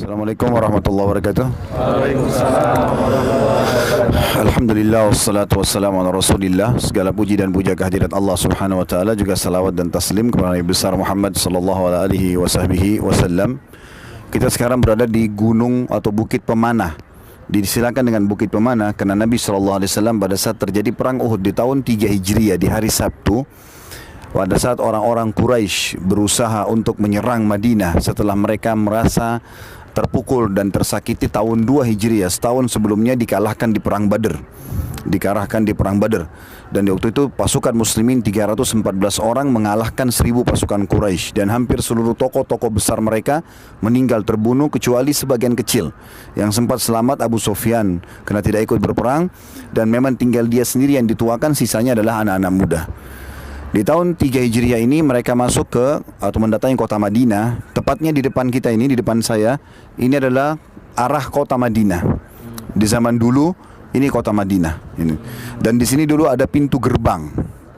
Assalamualaikum warahmatullahi wabarakatuh. Waalaikumsalam. Alhamdulillah wassalatu wassalamu ala Rasulillah. Segala puji dan puja kehadirat Allah Subhanahu wa taala, juga salawat dan taslim kepada Nabi besar Muhammad sallallahu alaihi wasallam. Kita sekarang berada di gunung atau Bukit Pemanah. Disilakan dengan Bukit Pemanah karena Nabi sallallahu alaihi wasallam pada saat terjadi perang Uhud di tahun 3 Hijriah di hari Sabtu, pada saat orang-orang Quraisy berusaha untuk menyerang Madinah setelah mereka merasa terpukul dan tersakiti tahun 2 Hijriah, setahun sebelumnya dikalahkan di perang Badr. Dan di waktu itu pasukan muslimin 314 orang mengalahkan 1000 pasukan Quraisy, dan hampir seluruh tokoh-tokoh besar mereka meninggal terbunuh kecuali sebagian kecil. Yang sempat selamat Abu Sufyan karena tidak ikut berperang, dan memang tinggal dia sendiri yang dituakan, sisanya adalah anak-anak muda. Di tahun 3 Hijriah ini mereka masuk ke atau mendatangi kota Madinah. Tepatnya di depan kita ini, di depan saya, ini adalah arah kota Madinah. Di zaman dulu ini kota Madinah ini. Dan di sini dulu ada pintu gerbang.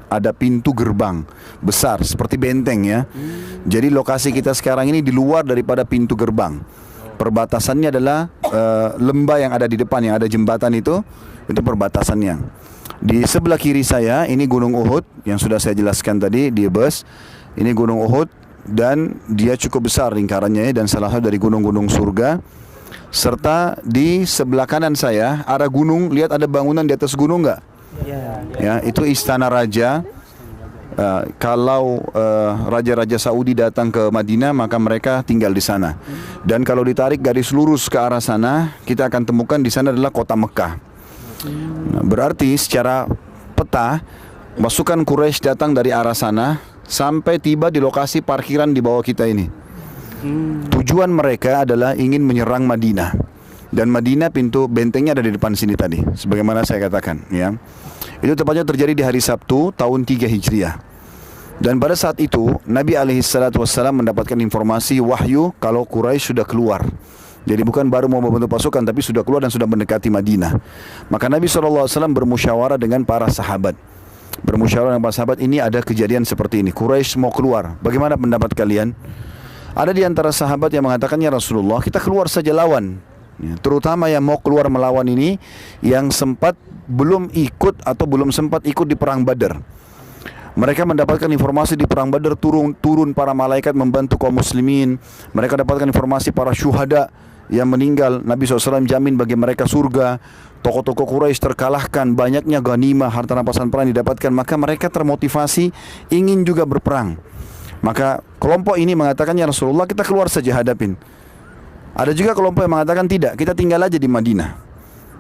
Ada pintu gerbang besar seperti benteng ya. Jadi lokasi kita sekarang ini di luar daripada pintu gerbang. Perbatasannya adalah lembah yang ada di depan, yang ada jembatan itu perbatasannya. Di sebelah kiri saya ini Gunung Uhud yang sudah saya jelaskan tadi di bus. Ini Gunung Uhud dan dia cukup besar lingkarannya dan salah satu dari gunung-gunung surga. Serta di sebelah kanan saya arah gunung, lihat ada bangunan di atas gunung enggak? Ya, itu istana raja. Kalau raja-raja Saudi datang ke Madinah, maka mereka tinggal di sana. Dan kalau ditarik garis lurus ke arah sana, kita akan temukan di sana adalah kota Mekah. Nah, berarti secara peta pasukan Quraisy datang dari arah sana sampai tiba di lokasi parkiran di bawah kita ini. Tujuan mereka adalah ingin menyerang Madinah. Dan Madinah pintu bentengnya ada di depan sini tadi, sebagaimana saya katakan ya. Itu tepatnya terjadi di hari Sabtu tahun 3 Hijriah. Dan pada saat itu Nabi SAW mendapatkan informasi wahyu kalau Quraisy sudah keluar. Jadi bukan baru mau membentuk pasukan, tapi sudah keluar dan sudah mendekati Madinah. Maka Nabi SAW bermusyawarah dengan para sahabat. Ini ada kejadian seperti ini. Quraisy mau keluar. Bagaimana pendapat kalian? Ada di antara sahabat yang mengatakan, ya Rasulullah, kita keluar saja lawan. Ya, terutama yang mau keluar melawan ini, yang belum sempat ikut di perang Badar. Mereka mendapatkan informasi di perang Badar turun para malaikat membantu kaum muslimin. Mereka dapatkan informasi para syuhada yang meninggal, Nabi SAW jamin bagi mereka surga. Tokoh-tokoh Quraisy terkalahkan, banyaknya ghanimah, harta rampasan perang didapatkan. Maka mereka termotivasi ingin juga berperang. Maka kelompok ini mengatakan, ya Rasulullah, kita keluar saja hadapin. Ada juga kelompok yang mengatakan tidak, kita tinggal aja di Madinah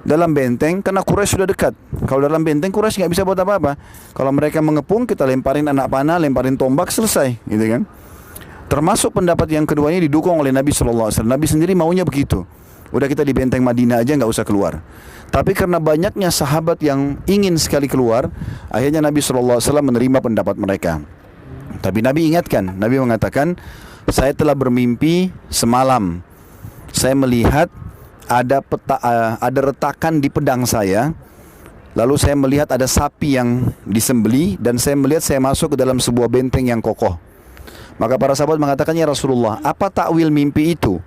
dalam benteng, karena Quraisy sudah dekat. Kalau dalam benteng Quraisy nggak bisa buat apa-apa. Kalau mereka mengepung, kita lemparin anak panah, lemparin tombak, selesai, gitu kan? Termasuk pendapat yang kedua ini didukung oleh Nabi SAW. Nabi sendiri maunya begitu. Udah kita di benteng Madinah aja, nggak usah keluar. Tapi karena banyaknya sahabat yang ingin sekali keluar, akhirnya Nabi SAW menerima pendapat mereka. Tapi Nabi ingatkan, Nabi mengatakan, saya telah bermimpi semalam. Saya melihat ada retakan di pedang saya. Lalu saya melihat ada sapi yang disembeli, dan saya melihat saya masuk ke dalam sebuah benteng yang kokoh. Maka para sahabat mengatakan, ya Rasulullah, apa takwil mimpi itu?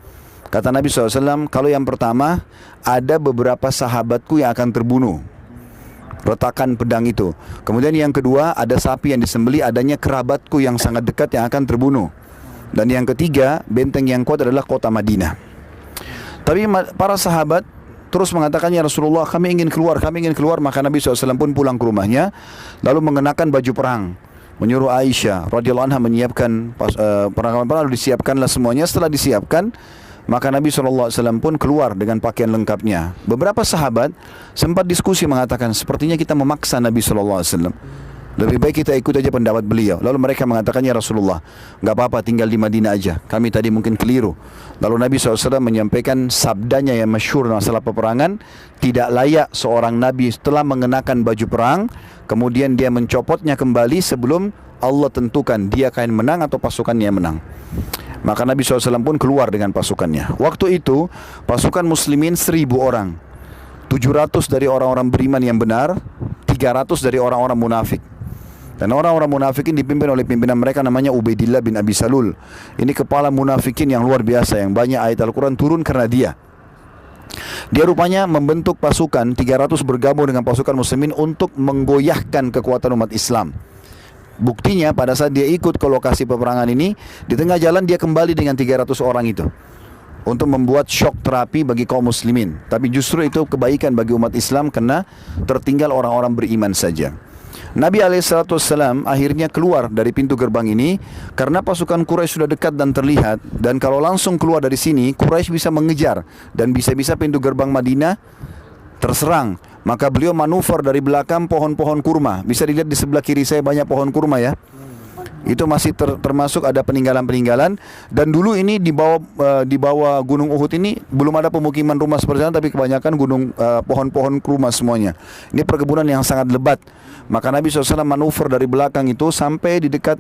Kata Nabi SAW, kalau yang pertama, ada beberapa sahabatku yang akan terbunuh, retakan pedang itu. Kemudian yang kedua, ada sapi yang disembeli, adanya kerabatku yang sangat dekat yang akan terbunuh. Dan yang ketiga, benteng yang kuat adalah kota Madinah. Tapi para sahabat terus mengatakan, ya Rasulullah, kami ingin keluar. Maka Nabi SAW pun pulang ke rumahnya, lalu mengenakan baju perang, menyuruh Aisyah radhiyallahu anha menyiapkan perlengkapan perang, lalu disiapkanlah semuanya. Setelah disiapkan, maka Nabi SAW pun keluar dengan pakaian lengkapnya. Beberapa sahabat sempat diskusi mengatakan, sepertinya kita memaksa Nabi SAW. Lebih baik kita ikut aja pendapat beliau. Lalu mereka mengatakan, ya Rasulullah, nggak apa-apa, tinggal di Madinah aja. Kami tadi mungkin keliru. Lalu Nabi SAW menyampaikan sabdanya yang masyhur masalah peperangan, tidak layak seorang Nabi setelah mengenakan baju perang, kemudian dia mencopotnya kembali sebelum Allah tentukan dia akan menang atau pasukannya menang. Maka Nabi SAW pun keluar dengan pasukannya. Waktu itu pasukan muslimin 1000 orang, 700 dari orang-orang beriman yang benar, 300 dari orang-orang munafik. Dan orang-orang munafikin dipimpin oleh pimpinan mereka namanya Ubaidillah bin Abi Salul. Ini kepala munafikin yang luar biasa, yang banyak ayat Al-Quran turun karena dia. Dia rupanya membentuk pasukan 300 bergabung dengan pasukan muslimin untuk menggoyahkan kekuatan umat Islam. Buktinya pada saat dia ikut ke lokasi peperangan ini, di tengah jalan dia kembali dengan 300 orang itu untuk membuat shock terapi bagi kaum muslimin. Tapi justru itu kebaikan bagi umat Islam karena tertinggal orang-orang beriman saja. Nabi SAW akhirnya keluar dari pintu gerbang ini karena pasukan Quraisy sudah dekat dan terlihat, dan kalau langsung keluar dari sini Quraisy bisa mengejar dan bisa-bisa pintu gerbang Madinah terserang. Maka beliau manuver dari belakang pohon-pohon kurma. Bisa dilihat di sebelah kiri saya banyak pohon kurma ya. Itu masih termasuk ada peninggalan-peninggalan. Dan dulu ini di bawah Gunung Uhud ini belum ada pemukiman rumah seperti itu, tapi kebanyakan pohon-pohon kurma semuanya. Ini perkebunan yang sangat lebat. Maka Nabi SAW manuver dari belakang itu sampai di dekat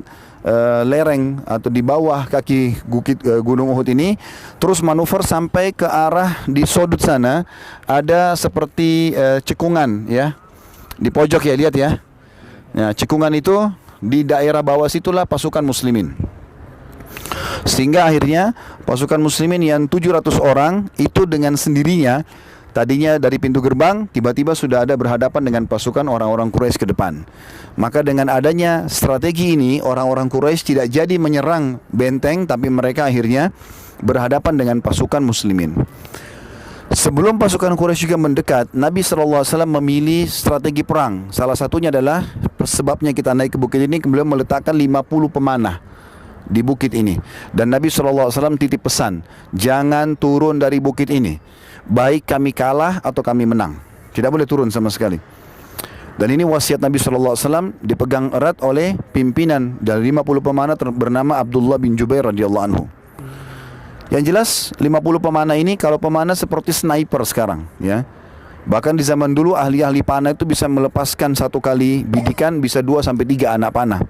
lereng atau di bawah kaki bukit Gunung Uhud ini, terus manuver sampai ke arah di sudut sana ada seperti cekungan ya, di pojok ya, lihat ya. Nah, cekungan itu di daerah bawah situlah pasukan muslimin. Sehingga akhirnya pasukan muslimin yang 700 orang itu dengan sendirinya, tadinya dari pintu gerbang, tiba-tiba sudah ada berhadapan dengan pasukan orang-orang Quraisy ke depan. Maka dengan adanya strategi ini, orang-orang Quraisy tidak jadi menyerang benteng, tapi mereka akhirnya berhadapan dengan pasukan muslimin. Sebelum pasukan Quraisy juga mendekat, Nabi SAW memilih strategi perang. Salah satunya adalah sebabnya kita naik ke bukit ini, beliau meletakkan 50 pemanah di bukit ini. Dan Nabi SAW titip pesan, jangan turun dari bukit ini, baik kami kalah atau kami menang. Tidak boleh turun sama sekali. Dan ini wasiat Nabi SAW dipegang erat oleh pimpinan dari 50 pemanah bernama Abdullah bin Jubair radhiyallahu anhu. Yang jelas 50 pemanah ini kalau pemanah seperti sniper sekarang ya. Bahkan di zaman dulu ahli-ahli panah itu bisa melepaskan satu kali bidikan bisa 2 sampai 3 anak panah.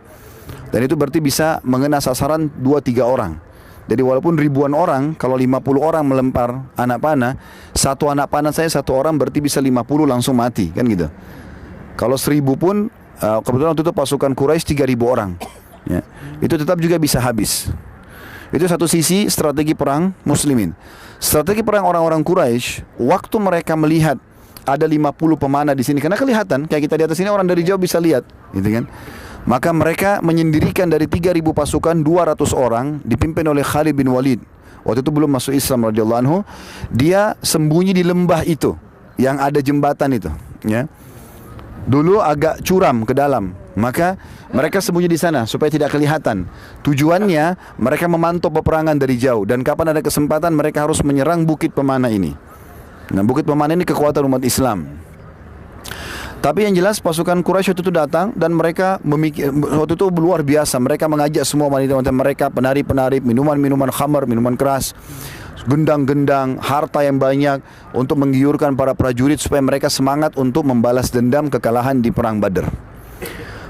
Dan itu berarti bisa mengena sasaran 2-3 orang. Jadi walaupun ribuan orang, kalau 50 orang melempar anak panah, satu anak panah saya satu orang berarti bisa 50 langsung mati, kan gitu. Kalau 1000 pun kebetulan waktu itu pasukan Quraisy 3000 orang ya. Itu tetap juga bisa habis. Itu satu sisi strategi perang muslimin. Strategi perang orang-orang Quraisy, waktu mereka melihat ada 50 pemanah di sini, karena kelihatan kayak kita di atas sini orang dari jauh bisa lihat, gitu kan. Maka mereka menyendirikan dari 3000 pasukan 200 orang dipimpin oleh Khalid bin Walid. Waktu itu belum masuk Islam radhiyallahu anhu. Dia sembunyi di lembah itu yang ada jembatan itu, ya. Dulu agak curam ke dalam. Maka mereka sembunyi di sana supaya tidak kelihatan. Tujuannya mereka memantau peperangan dari jauh, dan kapan ada kesempatan mereka harus menyerang bukit pemanah ini. Nah, bukit pemanah ini kekuatan umat Islam. Tapi yang jelas pasukan Quraisy itu datang dan mereka waktu itu luar biasa. Mereka mengajak semua wanita-wanita mereka, penari-penari, minuman-minuman khamar, minuman keras, gendang-gendang, harta yang banyak untuk menggiurkan para prajurit supaya mereka semangat untuk membalas dendam kekalahan di perang Badar.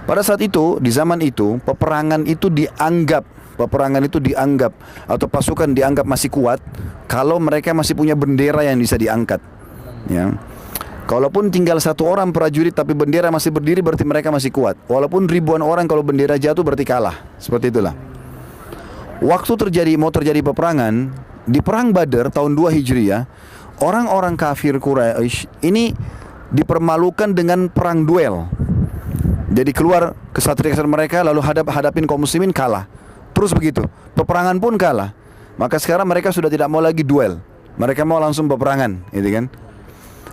Pada saat itu, di zaman itu, peperangan itu dianggap atau pasukan dianggap masih kuat kalau mereka masih punya bendera yang bisa diangkat. Ya. Kalaupun tinggal satu orang prajurit tapi bendera masih berdiri, berarti mereka masih kuat. Walaupun ribuan orang, kalau bendera jatuh berarti kalah. Seperti itulah. Waktu mau terjadi peperangan di perang Badar tahun 2 Hijriah, orang-orang kafir Quraisy ini dipermalukan dengan perang duel. Jadi keluar kesatria mereka lalu hadapin kaum muslimin, kalah. Terus begitu, peperangan pun kalah. Maka sekarang mereka sudah tidak mau lagi duel. Mereka mau langsung peperangan, gitu kan.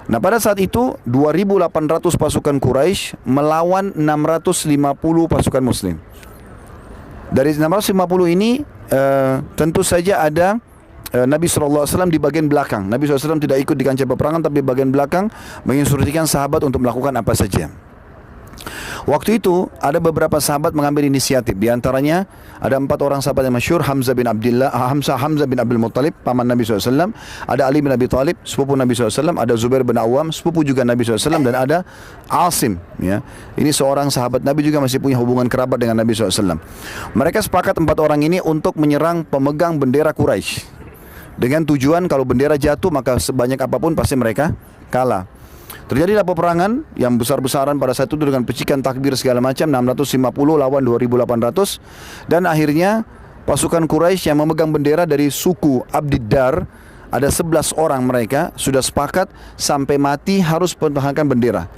Nah, pada saat itu 2.800 pasukan Quraisy melawan 650 pasukan muslim. Dari 650 ini tentu saja ada Nabi SAW di bagian belakang. Nabi SAW tidak ikut di kancah peperangan, tapi bagian belakang menginstruksikan sahabat untuk melakukan apa saja. Waktu itu ada beberapa sahabat mengambil inisiatif. Di antaranya ada 4 orang sahabat yang masyhur, Hamzah bin Abdul Muttalib, paman Nabi SAW. Ada Ali bin Abi Thalib, sepupu Nabi SAW. Ada Zubair bin Awam, sepupu juga Nabi SAW. Dan ada Asim, ya. Ini seorang sahabat Nabi juga masih punya hubungan kerabat dengan Nabi SAW. Mereka sepakat 4 orang ini untuk menyerang pemegang bendera Quraisy, dengan tujuan kalau bendera jatuh maka sebanyak apapun pasti mereka kalah. Terjadilah peperangan yang besar-besaran pada saat itu dengan pecikan takbir segala macam, 650 lawan 2.800. Dan akhirnya pasukan Quraisy yang memegang bendera dari suku Abdiddar, ada 11 orang mereka, sudah sepakat sampai mati harus mempertahankan bendera.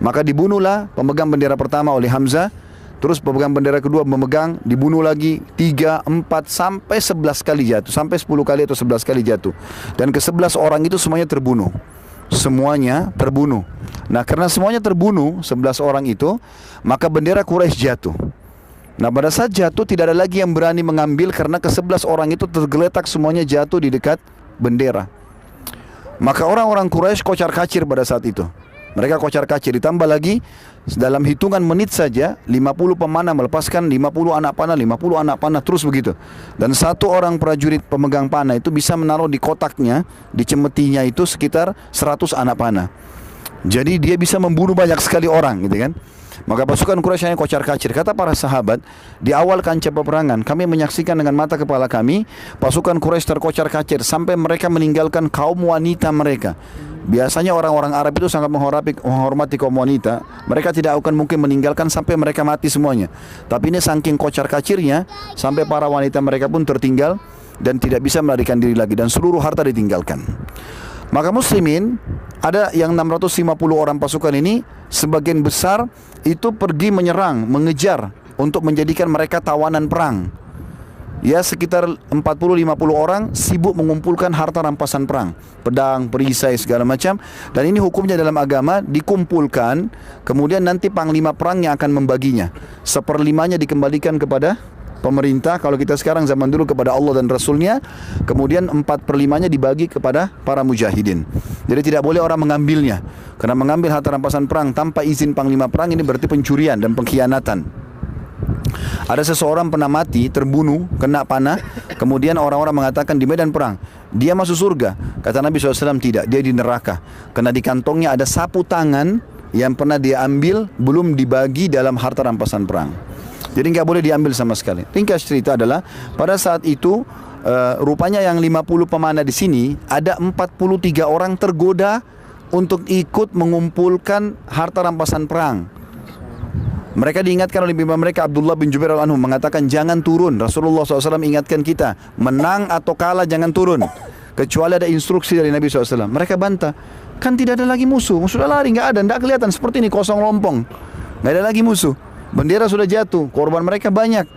Maka dibunuhlah pemegang bendera pertama oleh Hamzah. Terus pemegang bendera kedua memegang, dibunuh lagi 3, 4, sampai 11 kali jatuh. Sampai 10 kali atau 11 kali jatuh. Dan ke-11 orang itu semuanya terbunuh. Semuanya terbunuh. Nah, karena semuanya terbunuh 11 orang itu, maka bendera Quraisy jatuh. Nah, pada saat jatuh tidak ada lagi yang berani mengambil, karena ke-11 orang itu tergeletak semuanya jatuh di dekat bendera. Maka orang-orang Quraisy kocar-kacir pada saat itu. Mereka kocar-kacir, ditambah lagi dalam hitungan menit saja 50 pemanah melepaskan 50 anak panah, 50 anak panah, terus begitu. Dan satu orang prajurit pemegang panah itu bisa menaruh di kotaknya, di cemetinya itu sekitar 100 anak panah. Jadi dia bisa membunuh banyak sekali orang, gitu kan. Maka pasukan Quraisy hanya kocar-kacir. Kata para sahabat, di awal kancah peperangan kami menyaksikan dengan mata kepala kami pasukan Quraisy terkocar-kacir sampai mereka meninggalkan kaum wanita mereka. Biasanya orang-orang Arab itu sangat menghormati kaum wanita. Mereka tidak akan mungkin meninggalkan sampai mereka mati semuanya. Tapi ini saking kocar-kacirnya sampai para wanita mereka pun tertinggal dan tidak bisa melarikan diri lagi, dan seluruh harta ditinggalkan. Maka muslimin, ada yang 650 orang pasukan ini, sebagian besar itu pergi menyerang, mengejar untuk menjadikan mereka tawanan perang. Ya, sekitar 40-50 orang sibuk mengumpulkan harta rampasan perang, pedang, perisai, segala macam. Dan ini hukumnya dalam agama, dikumpulkan, kemudian nanti panglima perang yang akan membaginya. 1/5 dikembalikan kepada pemerintah, kalau kita sekarang zaman dulu kepada Allah dan Rasulnya. Kemudian 4/5 dibagi kepada para mujahidin. Jadi tidak boleh orang mengambilnya, karena mengambil harta rampasan perang tanpa izin panglima perang ini berarti pencurian dan pengkhianatan. Ada seseorang pernah mati, terbunuh, kena panah. Kemudian orang-orang mengatakan di medan perang dia masuk surga. Kata Nabi SAW, tidak, dia di neraka. Karena di kantongnya ada sapu tangan yang pernah dia ambil, belum dibagi dalam harta rampasan perang. Jadi nggak boleh diambil sama sekali. Ringkas cerita adalah pada saat itu rupanya yang 50 pemanah di sini ada 43 orang tergoda untuk ikut mengumpulkan harta rampasan perang. Mereka diingatkan oleh pimpinan mereka, Abdullah bin Jubair al-Anhu, mengatakan jangan turun. Rasulullah SAW ingatkan kita, menang atau kalah jangan turun, kecuali ada instruksi dari Nabi SAW. Mereka bantah, kan tidak ada lagi musuh, sudah lari, nggak ada, nggak kelihatan, seperti ini kosong lompong, nggak ada lagi musuh. Bendera sudah jatuh, korban mereka banyak,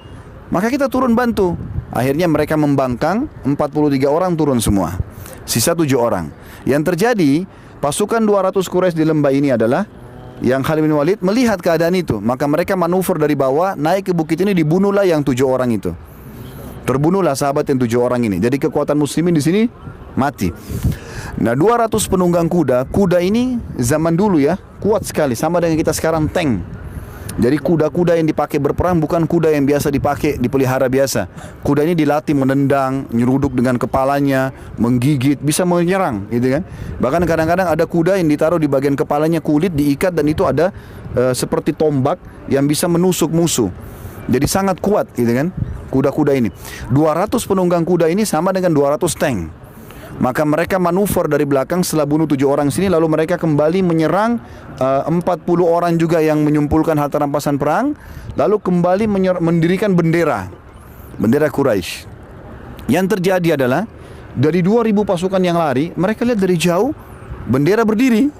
maka kita turun bantu. Akhirnya mereka membangkang, 43 orang turun semua, sisa 7 orang. Yang terjadi, pasukan 200 Quraisy di lembah ini adalah yang Khalid bin Walid melihat keadaan itu, maka mereka manuver dari bawah naik ke bukit ini, dibunuhlah yang 7 orang itu. Terbunuhlah sahabat yang 7 orang ini. Jadi kekuatan muslimin di sini mati. Nah, 200 penunggang kuda. Kuda ini zaman dulu ya kuat sekali, sama dengan kita sekarang tank. Jadi kuda-kuda yang dipakai berperang bukan kuda yang biasa dipakai dipelihara biasa. Kuda ini dilatih menendang, nyeruduk dengan kepalanya, menggigit, bisa menyerang, gitu kan. Bahkan kadang-kadang ada kuda yang ditaruh di bagian kepalanya kulit diikat, dan itu ada seperti tombak yang bisa menusuk musuh. Jadi sangat kuat, gitu kan, kuda-kuda ini. 200 penunggang kuda ini sama dengan 200 tank. Maka mereka manuver dari belakang setelah bunuh 7 orang sini, lalu mereka kembali menyerang 40 orang juga yang mengumpulkan harta rampasan perang, lalu kembali mendirikan bendera Quraisy. Yang terjadi adalah dari 2000 pasukan yang lari, mereka lihat dari jauh bendera berdiri,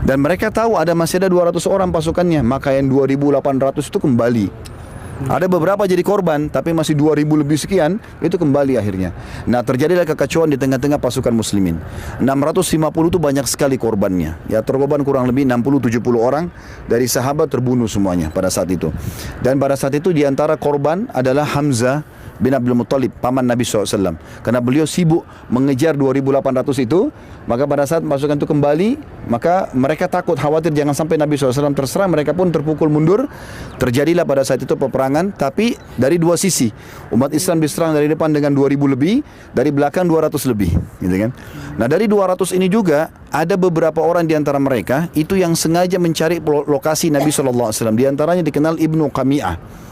dan mereka tahu masih ada 200 orang pasukannya, maka yang 2800 itu kembali. Ada beberapa jadi korban, tapi masih 2000 lebih sekian itu kembali akhirnya. Nah, terjadilah kekacauan di tengah-tengah pasukan muslimin. 650 itu banyak sekali korbannya. Ya, terkorban kurang lebih 60-70 orang dari sahabat terbunuh semuanya pada saat itu. Dan pada saat itu di antara korban adalah Hamzah bin Abdul Muttalib, paman Nabi SAW. Karena beliau sibuk mengejar 2800 itu, maka pada saat pasukan itu kembali, maka mereka takut, khawatir jangan sampai Nabi SAW terserang, mereka pun terpukul mundur. Terjadilah pada saat itu peperangan, tapi dari dua sisi. Umat Islam diserang dari depan dengan 2000 lebih, dari belakang 200 lebih, gitu kan. Nah, dari 200 ini juga ada beberapa orang di antara mereka itu yang sengaja mencari lokasi Nabi SAW. Di antaranya dikenal Ibnu Qami'ah.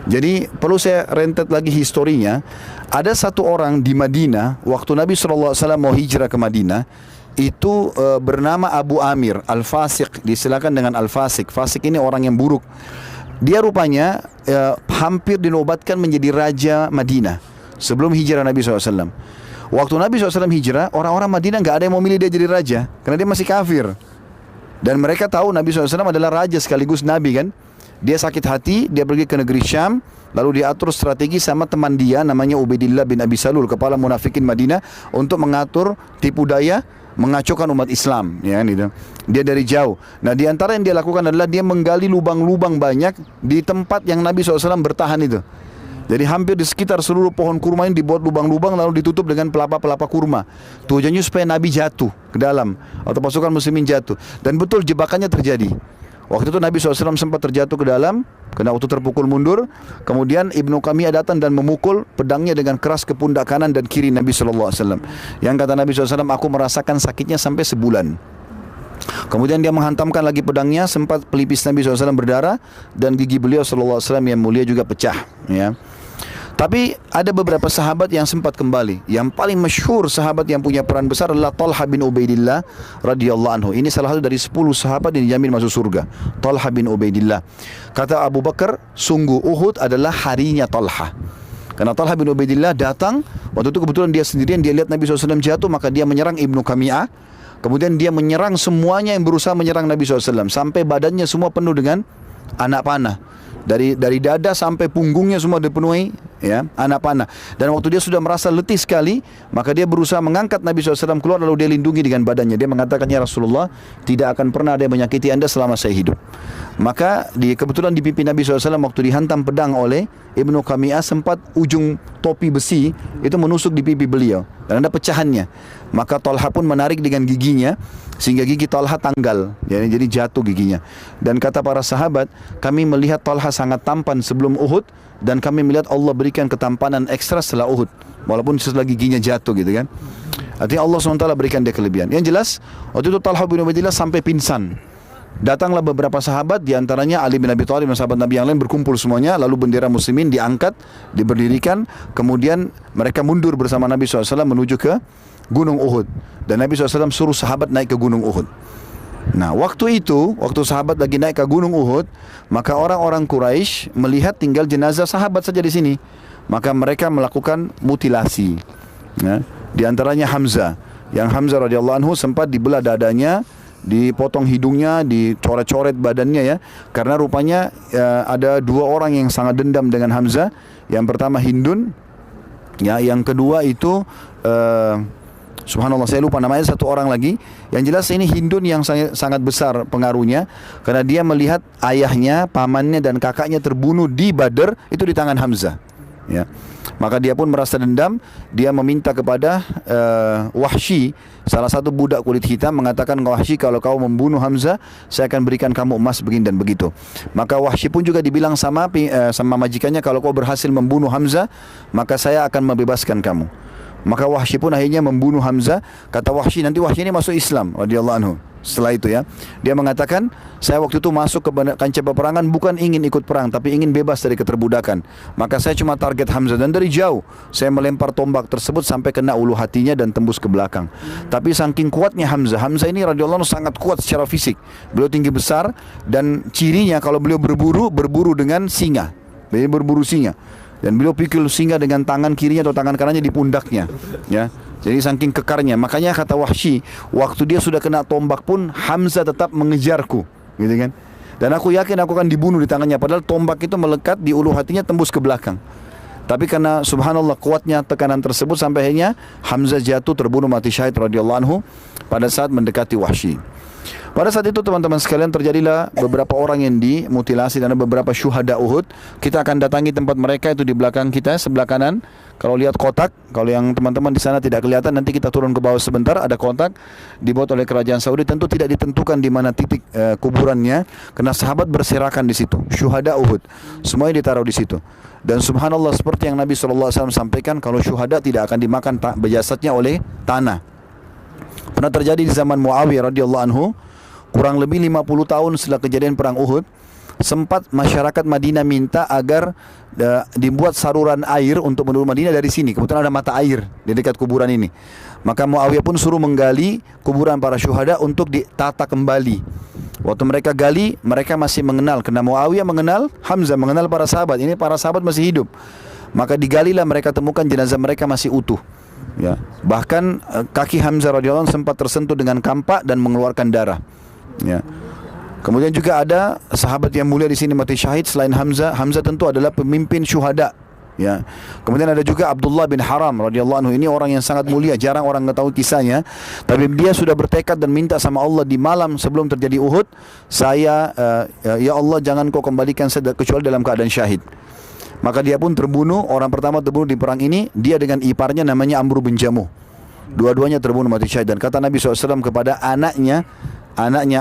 Jadi perlu saya rentet lagi historinya. Ada satu orang di Madinah, waktu Nabi SAW mau hijrah ke Madinah, itu bernama Abu Amir Al-Fasiq, disilakan dengan Al-Fasiq. Fasik ini orang yang buruk. Dia rupanya hampir dinobatkan menjadi raja Madinah sebelum hijrah Nabi SAW. Waktu Nabi SAW hijrah, orang-orang Madinah nggak ada yang mau milih dia jadi raja, karena dia masih kafir. Dan mereka tahu Nabi SAW adalah raja sekaligus Nabi kan. Dia sakit hati, dia pergi ke negeri Syam, lalu dia atur strategi sama teman dia namanya Ubaidillah bin Abi Salul, kepala munafikin Madinah, untuk mengatur tipu daya, mengacaukan umat Islam, ya gitu. Dia dari jauh. Nah, di antara yang dia lakukan adalah dia menggali lubang-lubang banyak di tempat yang Nabi SAW bertahan itu. Jadi hampir di sekitar seluruh pohon kurma ini dibuat lubang-lubang lalu ditutup dengan pelapa-pelapa kurma. Tujuannya supaya Nabi jatuh ke dalam atau pasukan muslimin jatuh. Dan betul jebakannya terjadi. Waktu itu Nabi SAW sempat terjatuh ke dalam, karena waktu terpukul mundur. Kemudian Ibnu Qami'ah datang dan memukul pedangnya dengan keras ke pundak kanan dan kiri Nabi SAW. Yang kata Nabi SAW, aku merasakan sakitnya sampai sebulan. Kemudian dia menghantamkan lagi pedangnya, sempat pelipis Nabi SAW berdarah, dan gigi beliau SAW yang mulia juga pecah, ya. Tapi ada beberapa sahabat yang sempat kembali. Yang paling masyhur sahabat yang punya peran besar adalah Talha bin Ubaidillah radhiyallahu anhu. Ini salah satu dari 10 sahabat yang dijamin masuk surga. Talha bin Ubaidillah. Kata Abu Bakar, sungguh Uhud adalah harinya Talha. Karena Talha bin Ubaidillah datang, waktu itu kebetulan dia sendirian, dia lihat Nabi SAW jatuh, maka dia menyerang Ibnu Qami'ah. Kemudian dia menyerang semuanya yang berusaha menyerang Nabi SAW, sampai badannya semua penuh dengan anak panah. Dari dada sampai punggungnya semua dipenuhi, ya, anak panah. Dan waktu dia sudah merasa letih sekali, maka dia berusaha mengangkat Nabi SAW keluar, lalu dia lindungi dengan badannya. Dia mengatakan, ya Rasulullah, tidak akan pernah ada yang menyakiti anda selama saya hidup. Maka kebetulan di pipi Nabi SAW waktu dihantam pedang oleh Ibnu Qami'ah, sempat ujung topi besi itu menusuk di pipi beliau dan ada pecahannya. Maka Talha pun menarik dengan giginya sehingga gigi Talha tanggal, ya, jadi jatuh giginya. Dan kata para sahabat, kami melihat Talha sangat tampan sebelum Uhud, dan kami melihat Allah berikan ketampanan ekstra setelah Uhud, walaupun setelah giginya jatuh gitu kan. Artinya Allah SWT berikan dia kelebihan. Yang jelas waktu itu Talha bin Ubaidillah sampai pingsan. Datanglah beberapa sahabat, diantaranya Ali bin Abi Thalib dan sahabat Nabi yang lain, berkumpul semuanya. Lalu bendera muslimin diangkat, diberdirikan. Kemudian mereka mundur bersama Nabi SAW menuju ke Gunung Uhud. Dan Nabi SAW suruh sahabat naik ke Gunung Uhud. Nah, waktu itu, waktu sahabat lagi naik ke Gunung Uhud, maka orang-orang Quraisy melihat tinggal jenazah sahabat saja di sini. Maka mereka melakukan mutilasi, ya. Di antaranya Hamzah. Yang Hamzah radhiyallahu anhu sempat dibelah dadanya, dipotong hidungnya, dicoret-coret badannya, ya. Karena rupanya ada dua orang yang sangat dendam dengan Hamzah. Yang pertama Hindun, ya, yang kedua itu subhanallah saya lupa namanya, satu orang lagi. Yang jelas ini Hindun yang sangat besar pengaruhnya, karena dia melihat ayahnya, pamannya dan kakaknya terbunuh di Badar itu di tangan Hamzah, ya. Maka dia pun merasa dendam. Dia meminta kepada Wahsy, salah satu budak kulit hitam, mengatakan, Wahsy, kalau kau membunuh Hamzah, saya akan berikan kamu emas begini dan begitu. Maka Wahsy pun juga dibilang sama majikannya, kalau kau berhasil membunuh Hamzah, maka saya akan membebaskan kamu. Maka Wahsy pun akhirnya membunuh Hamzah. Kata Wahsy, nanti Wahsy ini masuk Islam radhiyallahu anhu. Setelah itu, ya, dia mengatakan, saya waktu itu masuk ke kancah peperangan bukan ingin ikut perang, tapi ingin bebas dari keterbudakan. Maka saya cuma target Hamzah, dan dari jauh saya melempar tombak tersebut sampai kena ulu hatinya dan tembus ke belakang. Tapi saking kuatnya Hamzah ini radhiyallahu anhu sangat kuat secara fisik. Beliau tinggi besar, dan cirinya kalau beliau berburu dengan singa. Beliau berburu singa. Dan beliau pikul singa dengan tangan kirinya atau tangan kanannya di pundaknya, ya. Jadi saking kekarnya. Makanya kata Wahsy, waktu dia sudah kena tombak pun Hamzah tetap mengejarku, gitu kan. Dan aku yakin aku akan dibunuh di tangannya, padahal tombak itu melekat di ulu hatinya, tembus ke belakang. Tapi karena subhanallah kuatnya tekanan tersebut, sampai akhirnya Hamzah jatuh terbunuh mati syahid radhiyallahu anhu pada saat mendekati Wahsy. Pada saat itu teman-teman sekalian terjadilah beberapa orang yang dimutilasi dan beberapa syuhada Uhud. Kita akan datangi tempat mereka, itu di belakang kita sebelah kanan. Kalau lihat kotak, kalau yang teman-teman di sana tidak kelihatan, nanti kita turun ke bawah sebentar, ada kotak dibuat oleh kerajaan Saudi. Tentu tidak ditentukan di mana titik kuburannya, karena sahabat berserakan di situ. Syuhada Uhud semuanya ditaruh di situ. Dan subhanallah, seperti yang Nabi SAW sampaikan, kalau syuhada tidak akan dimakan jasadnya oleh tanah. Pernah terjadi di zaman Muawiyah radhiyallahu anhu, kurang lebih 50 tahun setelah kejadian perang Uhud. sempat masyarakat Madinah minta agar dibuat saluran air untuk menuju Madinah dari sini. Kebetulan ada mata air di dekat kuburan ini. Maka Muawiyah pun suruh menggali kuburan para syuhada untuk ditata kembali. Waktu mereka gali, mereka masih mengenal, karena Muawiyah mengenal Hamzah, mengenal para sahabat. Ini para sahabat masih hidup. Maka digalilah, mereka temukan jenazah mereka masih utuh. Ya, bahkan kaki Hamzah radhiyallahu anhu sempat tersentuh dengan kampak dan mengeluarkan darah. Ya. Kemudian juga ada sahabat yang mulia di sini mati syahid selain Hamzah. Hamzah tentu adalah pemimpin syuhada. Ya. Kemudian ada juga Abdullah bin Haram radhiyallahu anhu. Ini orang yang sangat mulia, jarang orang tahu kisahnya. Tapi dia sudah bertekad dan minta sama Allah di malam sebelum terjadi Uhud, saya ya Allah, jangan kau kembalikan saya kecuali dalam keadaan syahid. Maka dia pun terbunuh. Orang pertama terbunuh di perang ini, dia dengan iparnya namanya Amr bin Jamuh. Dua-duanya terbunuh mati syahid. Dan kata Nabi SAW kepada anaknya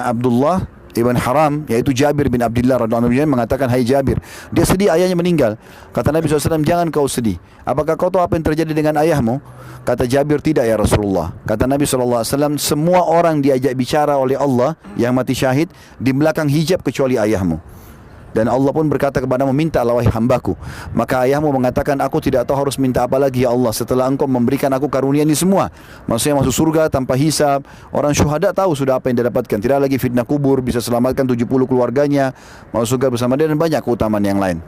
Abdullah Ibn Haram, yaitu Jabir bin Abdullah radhiyallahu anhu, mengatakan, hai Jabir, dia sedih ayahnya meninggal. Kata Nabi SAW, jangan kau sedih. Apakah kau tahu apa yang terjadi dengan ayahmu? Kata Jabir, tidak ya Rasulullah. Kata Nabi SAW, semua orang diajak bicara oleh Allah yang mati syahid di belakang hijab kecuali ayahmu. Dan Allah pun berkata kepadamu, mintalah wahai hambaku. Maka ayahmu mengatakan, aku tidak tahu harus minta apa lagi ya Allah setelah engkau memberikan aku karunia ini semua. Maksudnya masuk surga tanpa hisab. Orang syuhada tahu sudah apa yang dia dapatkan. Tidak lagi fitnah kubur, bisa selamatkan 70 keluarganya, masuk surga bersama dia, dan banyak keutamaan yang lain.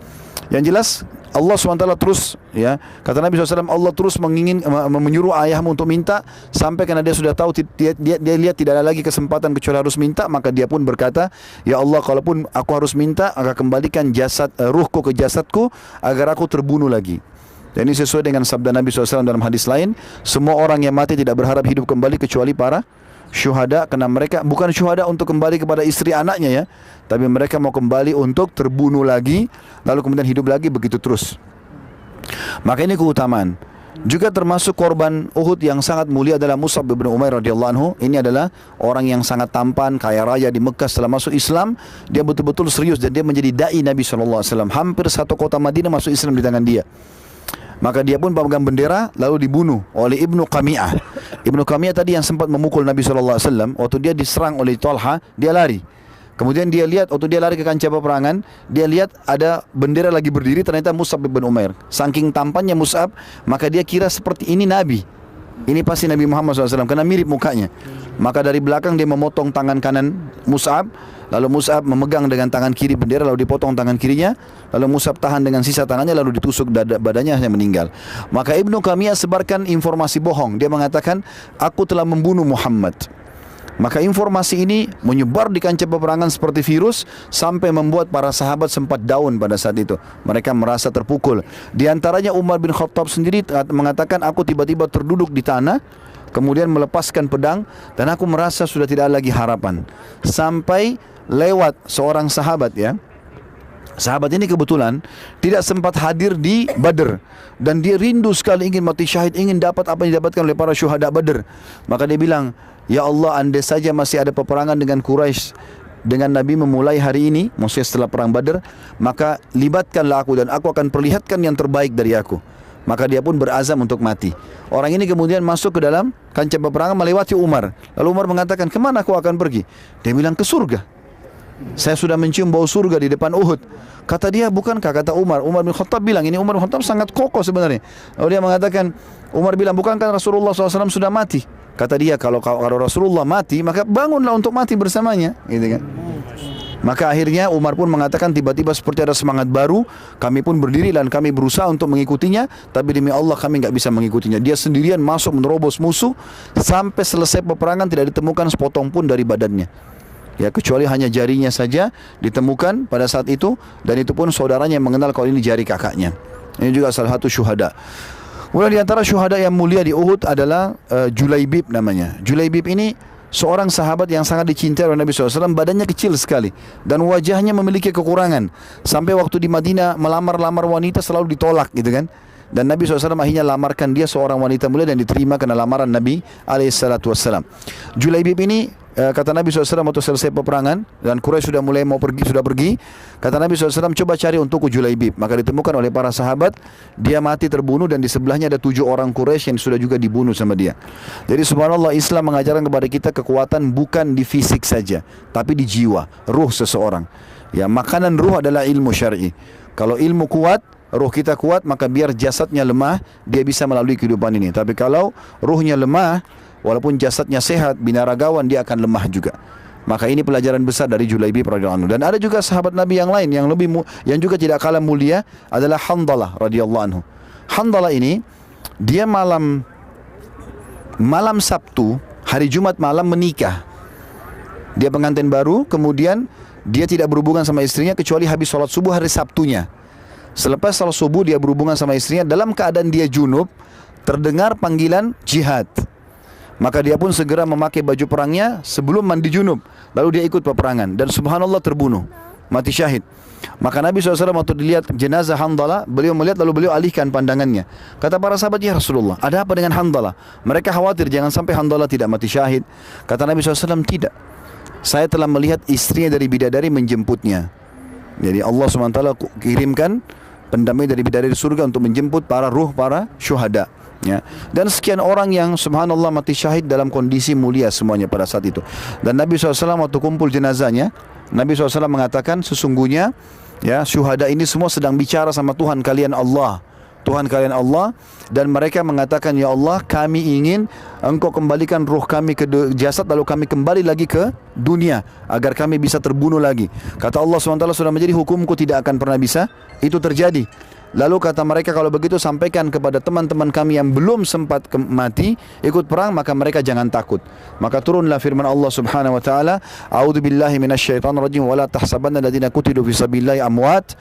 Yang jelas Allah SWT terus, ya, kata Nabi SAW, Allah terus menyuruh ayahmu untuk minta, sampai karena dia sudah tahu, dia lihat tidak ada lagi kesempatan kecuali harus minta. Maka dia pun berkata, ya Allah, kalaupun aku harus minta, akan kembalikan ruhku ke jasadku agar aku terbunuh lagi. Dan ini sesuai dengan sabda Nabi SAW dalam hadis lain, semua orang yang mati tidak berharap hidup kembali kecuali para syuhada, karena mereka bukan syuhada untuk kembali kepada istri anaknya, ya, tapi mereka mau kembali untuk terbunuh lagi, lalu kemudian hidup lagi, begitu terus. Maka ini keutamaan. Juga termasuk korban Uhud yang sangat mulia adalah Mus'ab bin Umair radhiyallahu anhu. Ini adalah orang yang sangat tampan, kaya raya di Mekah setelah masuk Islam. Dia betul-betul serius dan dia menjadi dai Nabi SAW. Hampir satu kota Madinah masuk Islam di tangan dia. Maka dia pun pemegang bendera, lalu dibunuh oleh Ibnu Qami'ah. Ibnu Qami'ah tadi yang sempat memukul Nabi SAW, waktu dia diserang oleh Talha, dia lari. Kemudian dia lihat, waktu dia lari ke kancah peperangan, dia lihat ada bendera lagi berdiri, ternyata Mus'ab bin Umair. Saking tampannya Mus'ab, maka dia kira seperti ini Nabi. Ini pasti Nabi Muhammad SAW, karena mirip mukanya. Maka dari belakang dia memotong tangan kanan Mus'ab, lalu Mus'ab memegang dengan tangan kiri bendera, lalu dipotong tangan kirinya, lalu Mus'ab tahan dengan sisa tangannya, lalu ditusuk badannya, hanya meninggal. Maka Ibnu Qami'ah sebarkan informasi bohong. Dia mengatakan, aku telah membunuh Muhammad. Maka informasi ini menyebar di kancah peperangan seperti virus, sampai membuat para sahabat sempat down pada saat itu. Mereka merasa terpukul. Di antaranya Umar bin Khattab sendiri mengatakan, aku tiba-tiba terduduk di tanah, kemudian melepaskan pedang, dan aku merasa sudah tidak ada lagi harapan. Sampai lewat seorang sahabat, ya. Sahabat ini kebetulan tidak sempat hadir di Badr, dan dia rindu sekali ingin mati syahid, ingin dapat apa yang didapatkan oleh para syuhada Badr. Maka dia bilang, ya Allah, andai saja masih ada peperangan dengan Quraisy dengan Nabi memulai hari ini, maksudnya setelah perang Badr, maka libatkanlah aku dan aku akan perlihatkan yang terbaik dari aku. Maka dia pun berazam untuk mati. Orang ini kemudian masuk ke dalam kancah peperangan melewati Umar. Lalu Umar mengatakan, kemana aku akan pergi? Dia bilang, ke surga. Saya sudah mencium bau surga di depan Uhud. Kata dia, bukankah, kata Umar bin Khattab bilang, ini Umar bin Khattab sangat kokoh sebenarnya. Lalu dia mengatakan, Umar bilang, bukankah Rasulullah SAW sudah mati? Kata dia, kalau Rasulullah mati, maka bangunlah untuk mati bersamanya, gitu kan. Maka akhirnya Umar pun mengatakan, tiba-tiba seperti ada semangat baru, kami pun berdiri dan kami berusaha untuk mengikutinya, tapi demi Allah kami enggak bisa mengikutinya. Dia sendirian masuk menerobos musuh, sampai selesai peperangan tidak ditemukan sepotong pun dari badannya, ya, kecuali hanya jarinya saja ditemukan pada saat itu, dan itu pun saudaranya yang mengenal kalau ini jari kakaknya. Ini juga salah satu syuhada. Kemudian di antara syuhada yang mulia di Uhud adalah Julaibib namanya. Julaibib ini seorang sahabat yang sangat dicintai oleh Nabi SAW. Badannya kecil sekali dan wajahnya memiliki kekurangan, sampai waktu di Madinah melamar-lamar wanita selalu ditolak, gitu kan. Dan Nabi SAW akhirnya lamarkan dia, seorang wanita mulia, dan diterima karena lamaran Nabi SAW. Julaibib ini kata Nabi SAW waktu selesai peperangan dan Quraisy sudah mulai sudah pergi, kata Nabi SAW, coba cari untukku Julaibib. Maka ditemukan oleh para sahabat, dia mati terbunuh dan di sebelahnya ada 7 orang Quraisy yang sudah juga dibunuh sama dia. Jadi subhanallah, Islam mengajarkan kepada kita kekuatan bukan di fisik saja, tapi di jiwa, ruh seseorang. Ya, makanan ruh adalah ilmu syar'i. Kalau ilmu kuat, ruh kita kuat, maka biar jasadnya lemah, dia bisa melalui kehidupan ini. Tapi kalau ruhnya lemah, walaupun jasadnya sehat, binaragawan, dia akan lemah juga. Maka ini pelajaran besar dari Julaibib radhiyallahu anhu. Dan ada juga sahabat Nabi yang lain yang juga tidak kalah mulia adalah Handalah radhiyallahu anhu. Handalah ini dia malam Sabtu, hari Jumat malam menikah. Dia pengantin baru, kemudian dia tidak berhubungan sama istrinya kecuali habis sholat subuh hari Sabtunya. Selepas sholat subuh dia berhubungan sama istrinya dalam keadaan dia junub, terdengar panggilan jihad. Maka dia pun segera memakai baju perangnya sebelum mandi junub. Lalu dia ikut peperangan dan subhanallah terbunuh, mati syahid. Maka Nabi SAW waktu dilihat jenazah Handalah, beliau melihat lalu beliau alihkan pandangannya. Kata para sahabat, ya Rasulullah, ada apa dengan Handalah? Mereka khawatir jangan sampai Handalah tidak mati syahid. Kata Nabi SAW, tidak. Saya telah melihat istrinya dari bidadari menjemputnya. Jadi Allah SWT kirimkan pendamping dari bidadari surga untuk menjemput para ruh para syuhada. Ya. Dan sekian orang yang subhanallah mati syahid dalam kondisi mulia semuanya pada saat itu. Dan Nabi SAW waktu kumpul jenazahnya, Nabi SAW mengatakan sesungguhnya ya syuhada ini semua sedang bicara sama Tuhan kalian Allah. Tuhan kalian Allah, dan mereka mengatakan, ya Allah, kami ingin Engkau kembalikan ruh kami ke jasad, lalu kami kembali lagi ke dunia agar kami bisa terbunuh lagi. Kata Allah SWT, sudah menjadi hukumku, tidak akan pernah bisa itu terjadi. Lalu kata mereka, kalau begitu sampaikan kepada teman-teman kami yang belum sempat mati ikut perang, maka mereka jangan takut. Maka turunlah firman Allah Subhanahu wa taala, a'udzubillahi minasyaitonirrajim wa la tahsabanna alladziina qutilu fi sabilillahi amwat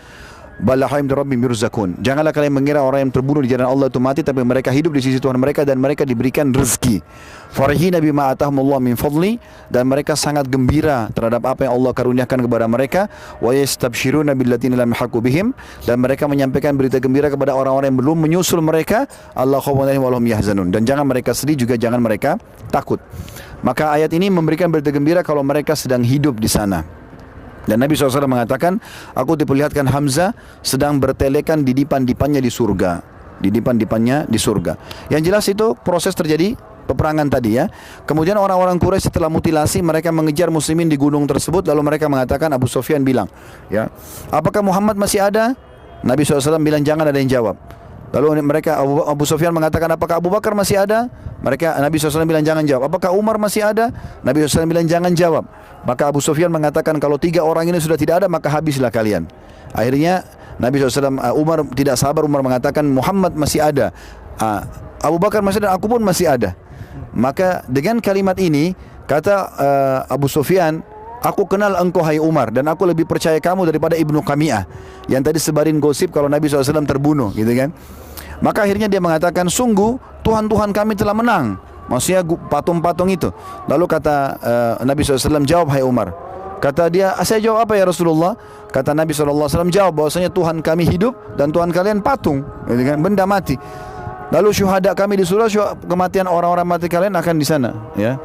bal ahyaa'un 'inda rabbihim yurzaqun. Janganlah kalian mengira orang yang terbunuh di jalan Allah itu mati, tapi mereka hidup di sisi Tuhan mereka dan mereka diberikan rezeki. Farihina bima atahumullah min fadli, dan mereka sangat gembira terhadap apa yang Allah karuniakan kepada mereka. Wa yastabshiruna billadziina lam yahqu bihim, dan mereka menyampaikan berita gembira kepada orang-orang yang belum menyusul mereka. Allah khaufun 'alaihim wa lahum yahzanun, dan jangan mereka sedih juga jangan mereka takut. Maka ayat ini memberikan berita gembira kalau mereka sedang hidup di sana. Dan Nabi SAW mengatakan, aku diperlihatkan Hamzah sedang bertelekan di dipan-dipannya di surga. Di dipan-dipannya di surga. Yang jelas itu proses terjadi peperangan tadi ya. Kemudian orang-orang Quraisy setelah mutilasi, mereka mengejar muslimin di gunung tersebut. Lalu mereka mengatakan, Abu Sufyan bilang, ya, apakah Muhammad masih ada? Nabi SAW bilang, jangan ada yang jawab. Lalu mereka, Abu Sufyan mengatakan, apakah Abu Bakar masih ada? Nabi SAW bilang, jangan jawab. Apakah Umar masih ada? Nabi SAW bilang, jangan jawab. Maka Abu Sufyan mengatakan, kalau 3 orang ini sudah tidak ada, maka habislah kalian. Akhirnya Nabi SAW, Umar tidak sabar, Umar mengatakan, Muhammad masih ada, Abu Bakar masih ada, aku pun masih ada. Maka dengan kalimat ini, kata Abu Sufyan, aku kenal engkau hai Umar, dan aku lebih percaya kamu daripada Ibnu Qami'ah yang tadi sebarin gosip kalau Nabi SAW terbunuh, gitu kan. Maka akhirnya dia mengatakan, sungguh Tuhan-Tuhan kami telah menang. Maksudnya patung-patung itu. Lalu kata Nabi SAW, jawab hai Umar. Kata dia, saya jawab apa ya Rasulullah? Kata Nabi SAW, jawab bahwasanya Tuhan kami hidup dan Tuhan kalian patung, gitu kan, benda mati. Lalu syuhada kami di surga, kematian orang-orang mati kalian akan di sana, ya.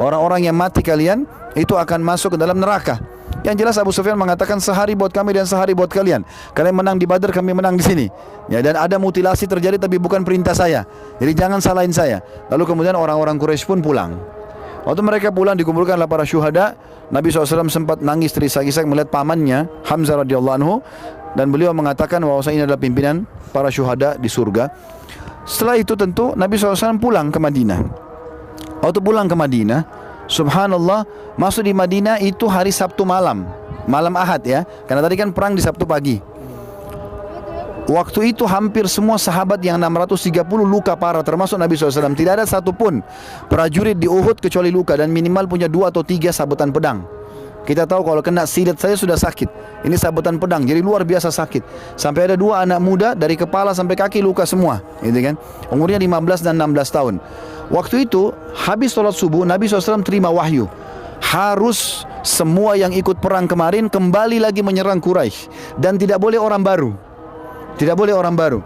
Orang-orang yang mati kalian itu akan masuk ke dalam neraka. Yang jelas Abu Sufyan mengatakan, sehari buat kami dan sehari buat kalian. Kalian menang di Badar, kami menang di sini. Ya, dan ada mutilasi terjadi tapi bukan perintah saya. Jadi jangan salahin saya. Lalu kemudian orang-orang Quraisy pun pulang. Waktu mereka pulang, dikumpulkanlah para syuhada. Nabi SAW sempat nangis terisak-isak melihat pamannya Hamzah radhiyallahu anhu, dan beliau mengatakan bahwa ini adalah pimpinan para syuhada di surga. Setelah itu tentu Nabi SAW pulang ke Madinah. Waktu pulang ke Madinah, subhanallah, masuk di Madinah itu hari Sabtu malam, malam Ahad ya, karena tadi kan perang di Sabtu pagi. Waktu itu hampir semua sahabat yang 630 luka parah, termasuk Nabi SAW. Tidak ada satupun prajurit di Uhud kecuali luka, dan minimal punya 2 atau 3 sabetan pedang. Kita tahu kalau kena silet saja sudah sakit, ini sabetan pedang, jadi luar biasa sakit. Sampai ada 2 anak muda dari kepala sampai kaki luka semua, gitu kan. Umurnya 15 dan 16 tahun. Waktu itu habis sholat subuh, Nabi SAW terima wahyu, harus semua yang ikut perang kemarin kembali lagi menyerang Quraisy, dan tidak boleh orang baru. Tidak boleh orang baru.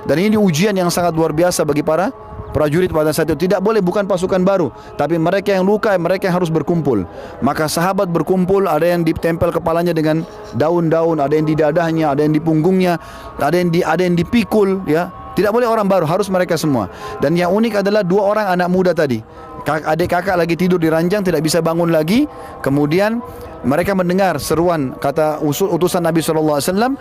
Dan ini ujian yang sangat luar biasa bagi para prajurit pada saat itu. Tidak boleh, bukan pasukan baru, tapi mereka yang luka, mereka yang harus berkumpul. Maka sahabat berkumpul, ada yang ditempel kepalanya dengan daun-daun, ada yang di dadahnya, ada yang di punggungnya, ada yang dipikul, ya. Tidak boleh orang baru, harus mereka semua. Dan yang unik adalah 2 orang anak muda tadi. Adik kakak lagi tidur di ranjang, tidak bisa bangun lagi. Kemudian mereka mendengar seruan, kata utusan Nabi SAW,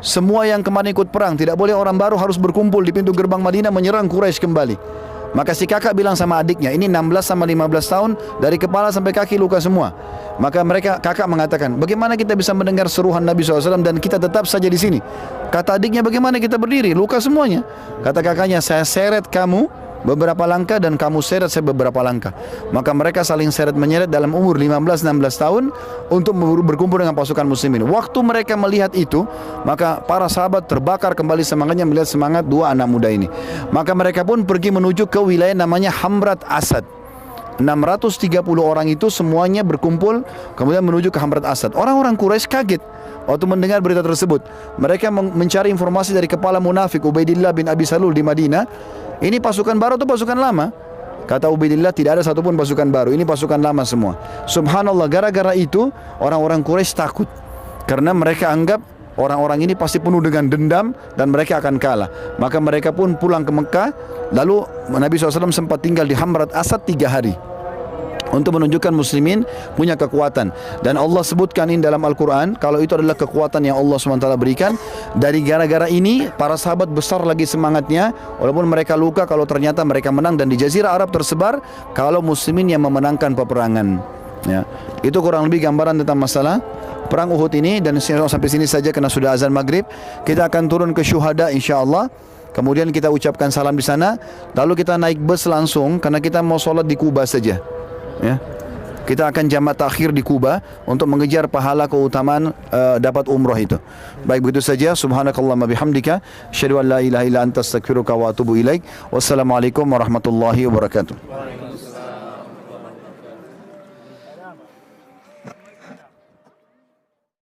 semua yang kemarin ikut perang, tidak boleh orang baru, harus berkumpul di pintu gerbang Madinah menyerang Quraisy kembali. Maka si kakak bilang sama adiknya, ini 16 sama 15 tahun, dari kepala sampai kaki luka semua. Maka kakak mengatakan, bagaimana kita bisa mendengar seruan Nabi SAW dan kita tetap saja di sini? Kata adiknya, bagaimana kita berdiri? Luka semuanya. Kata kakaknya, saya seret kamu beberapa langkah dan kamu seret saya beberapa langkah. Maka mereka saling seret menyeret dalam umur 15-16 tahun untuk berkumpul dengan pasukan muslimin. Waktu mereka melihat itu, maka para sahabat terbakar kembali semangatnya melihat semangat 2 anak muda ini. Maka mereka pun pergi menuju ke wilayah namanya Hamrat Asad. 630 orang itu semuanya berkumpul kemudian menuju ke Hamrat Asad. Orang-orang Quraisy kaget waktu mendengar berita tersebut. Mereka mencari informasi dari kepala munafik Ubaidillah bin Abi Salul di Madinah. Ini pasukan baru atau pasukan lama? Kata Ubaidillah, tidak ada satupun pasukan baru, ini pasukan lama semua. Subhanallah, gara-gara itu orang-orang Quraisy takut, karena mereka anggap orang-orang ini pasti penuh dengan dendam dan mereka akan kalah. Maka mereka pun pulang ke Mekah. Lalu Nabi SAW sempat tinggal di Hamrat Asad 3 hari untuk menunjukkan muslimin punya kekuatan. Dan Allah sebutkan ini dalam Al-Quran, kalau itu adalah kekuatan yang Allah SWT berikan. Dari gara-gara ini para sahabat besar lagi semangatnya, walaupun mereka luka, kalau ternyata mereka menang. Dan di Jazirah Arab tersebar kalau muslimin yang memenangkan peperangan, ya. Itu kurang lebih gambaran tentang masalah perang Uhud ini. Dan sampai sini saja karena sudah azan maghrib. Kita akan turun ke syuhada insyaAllah. Kemudian kita ucapkan salam di sana, lalu kita naik bus langsung karena kita mau sholat di Kuba saja, ya. Kita akan jamak takhir di Kuba untuk mengejar pahala keutamaan dapat umrah itu. Baik, begitu saja. Subhanakallahumma bihamdika, asyhadu an la ilaha illa anta, astaghfiruka wa atubu ilaik. Wassalamualaikum warahmatullahi wabarakatuh.